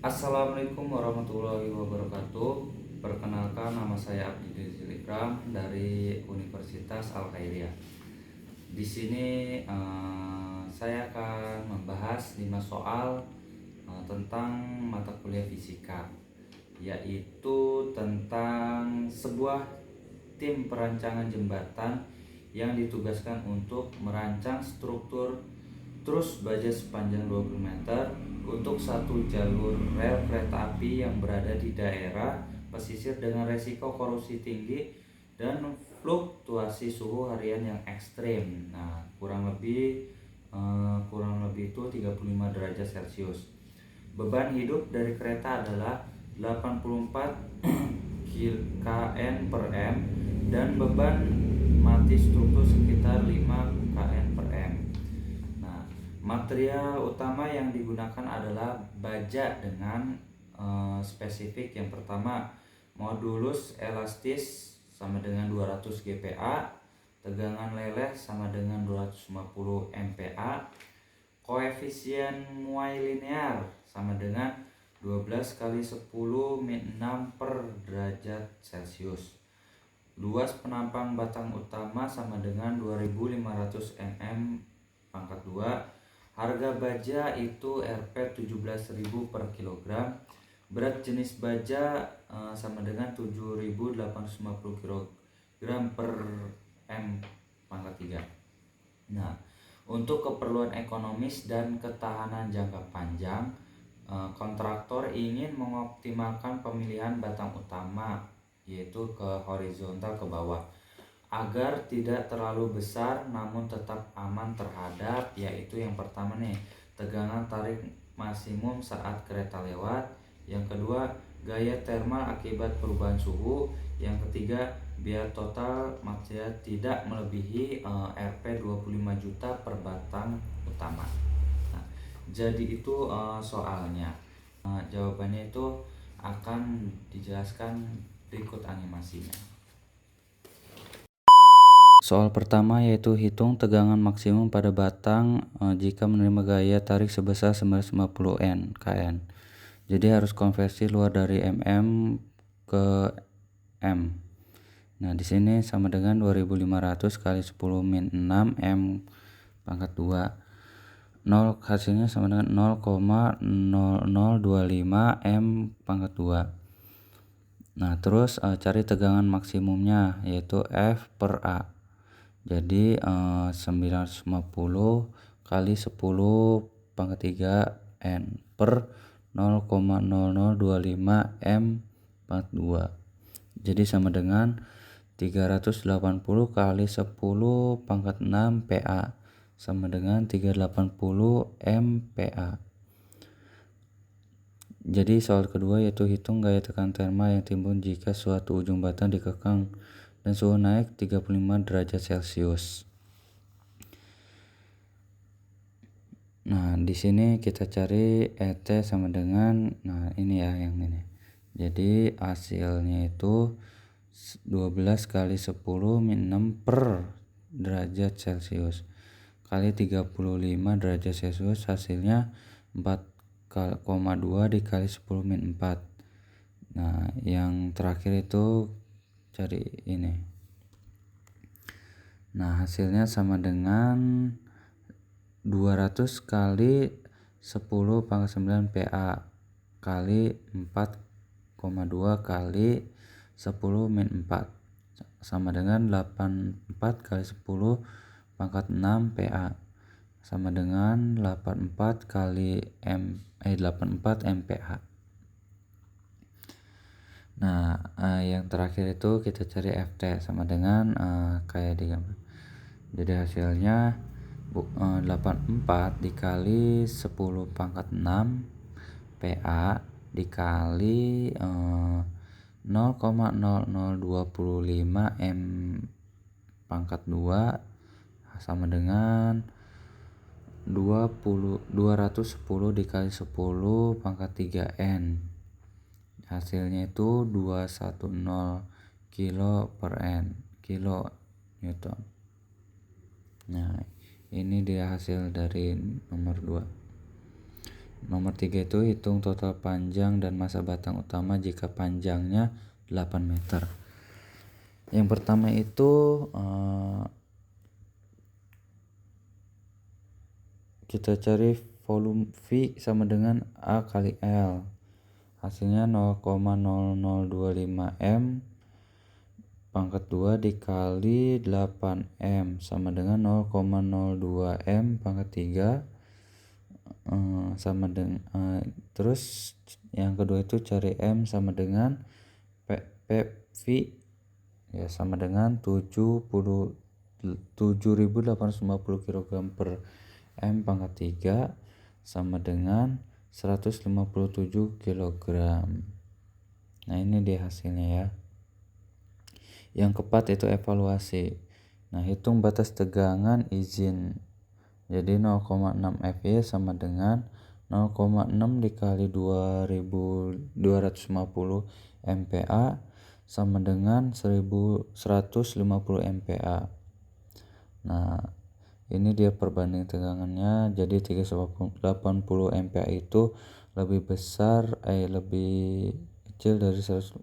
Assalamualaikum warahmatullahi wabarakatuh. Perkenalkan, nama saya Abdi Ikram dari Universitas Al Khairiyah. Di sini saya akan membahas 5 soal tentang mata kuliah fisika, yaitu tentang sebuah tim perancangan jembatan yang ditugaskan untuk merancang struktur trus baja sepanjang 20 meter untuk satu jalur rel kereta api yang berada di daerah pesisir dengan resiko korosi tinggi dan fluktuasi suhu harian yang ekstrim. Nah, kurang lebih itu 35 derajat Celcius. Beban hidup dari kereta adalah 84 kN per M dan beban mati struktur sekitar 5 kN per M. Nah, material utama yang digunakan adalah baja dengan spesifik. Yang pertama, modulus elastis sama dengan 200 GPa, tegangan leleh sama dengan 250 MPa, koefisien muai linear sama dengan 12 kali 10 min 6 per derajat Celcius. Luas penampang batang utama sama dengan 2500 mm pangkat 2. Harga baja itu Rp 17.000 per kilogram. Berat jenis baja sama dengan 7.850 kg per M pangkat 3. Nah, untuk keperluan ekonomis dan ketahanan jangka panjang, kontraktor ingin mengoptimalkan pemilihan batang utama, yaitu ke horizontal ke bawah, agar tidak terlalu besar namun tetap aman terhadap, yaitu yang pertama nih, tegangan tarik maksimum saat kereta lewat. Yang kedua, gaya thermal akibat perubahan suhu. Yang ketiga, biaya total material tidak melebihi Rp 25 juta per batang utama. Nah, jadi itu soalnya. Jawabannya itu akan dijelaskan berikut animasinya. Soal pertama yaitu hitung tegangan maksimum pada batang jika menerima gaya tarik sebesar 950 kN. Jadi harus konversi luar dari mm ke m. Nah, di sini sama dengan 2500 kali 10 min 6 m pangkat 2. 0 hasilnya sama dengan 0,0025 m pangkat 2. Nah, terus cari tegangan maksimumnya yaitu F per A. Jadi 950 kali 10 pangkat 3 N per 0,0025 M pangkat 2. Jadi sama dengan 380 kali 10 pangkat 6 PA sama dengan 380 MPa. Jadi soal kedua yaitu hitung gaya tekan thermal yang timbul jika suatu ujung batang dikekang dan suhu naik 35 derajat Celcius. Nah, di sini kita cari ET sama dengan, nah ini ya yang ini. Jadi hasilnya itu 12 kali 10 min 6 per derajat Celcius kali 35 derajat Celcius, hasilnya 4,2 dikali 10 min 4. Nah, yang terakhir itu cari ini. Nah, hasilnya sama dengan 200 kali 10 pangkat 9 PA kali 4,2 kali 10 min 4 sama dengan 84 kali 10 pangkat 6 PA sama dengan 84 kali 84 MPa. Nah, yang terakhir itu kita cari FT sama dengan kayak di gambar. Jadi hasilnya 84 dikali 10 pangkat 6 PA dikali 0,0025 M pangkat 2 sama dengan 210 dikali 10 pangkat 3 N. Hasilnya itu 210 kilo per N, kilo Newton. Nah, ini dia hasil dari nomor 2. Nomor 3 itu hitung total panjang dan masa batang utama jika panjangnya 8 meter. Yang pertama itu kita cari volume V sama dengan A kali L. Hasilnya 0,0025 M pangkat 2 dikali 8 M sama dengan 0,02 M pangkat 3 sama dengan terus yang kedua itu cari M sama dengan PV ya sama dengan 7.850 kg per M pangkat 3 sama dengan 157 kg. Nah ini dia hasilnya ya. Yang keempat itu evaluasi. Nah hitung batas tegangan izin. Jadi 0,6 FY sama dengan 0,6 dikali 2250 MPa sama dengan 1150 MPa. Nah ini dia perbanding tegangannya. Jadi 380 MPa itu lebih besar lebih kecil dari 150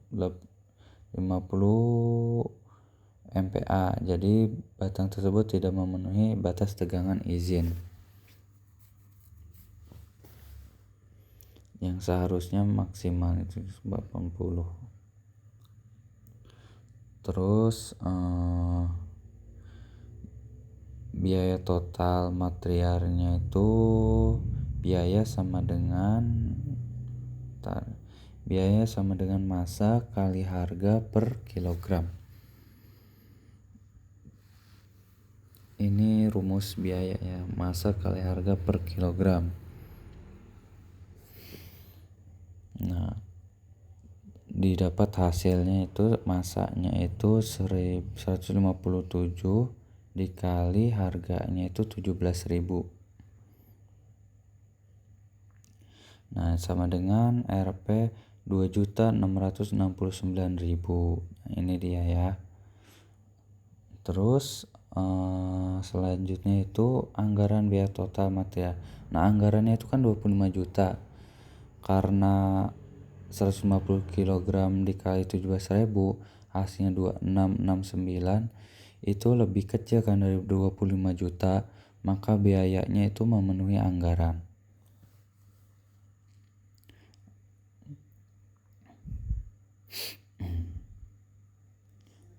MPa. Jadi batang tersebut tidak memenuhi batas tegangan izin yang seharusnya maksimal itu 80. Terus biaya total materialnya itu biaya sama dengan massa kali harga per kilogram. Ini rumus biaya ya, massa kali harga per kilogram. Nah didapat hasilnya itu massanya itu 157 dikali harganya itu 17.000. Nah sama dengan Rp 2.669.000. Nah, ini dia ya. Terus selanjutnya itu anggaran biaya total material. Nah anggarannya itu kan 25 juta. Karena 150 kg dikali 17.000 hasilnya 2669 itu lebih kecil kan dari 25 juta, maka biayanya itu memenuhi anggaran.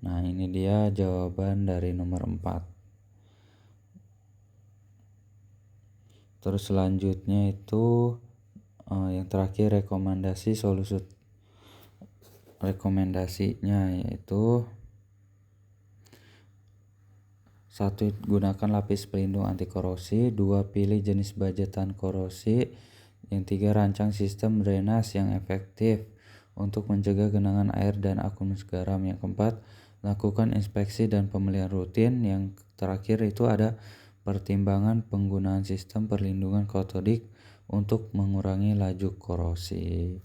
Nah ini dia jawaban dari nomor 4. Terus selanjutnya itu yang terakhir rekomendasinya yaitu 1. Gunakan lapis pelindung anti korosi. 2. Pilih jenis baja tahan korosi. Yang 3. Rancang sistem drainase yang efektif untuk mencegah genangan air dan akumus garam. Yang 4. Lakukan inspeksi dan pemeliharaan rutin. Yang terakhir itu ada pertimbangan penggunaan sistem perlindungan katodik untuk mengurangi laju korosi.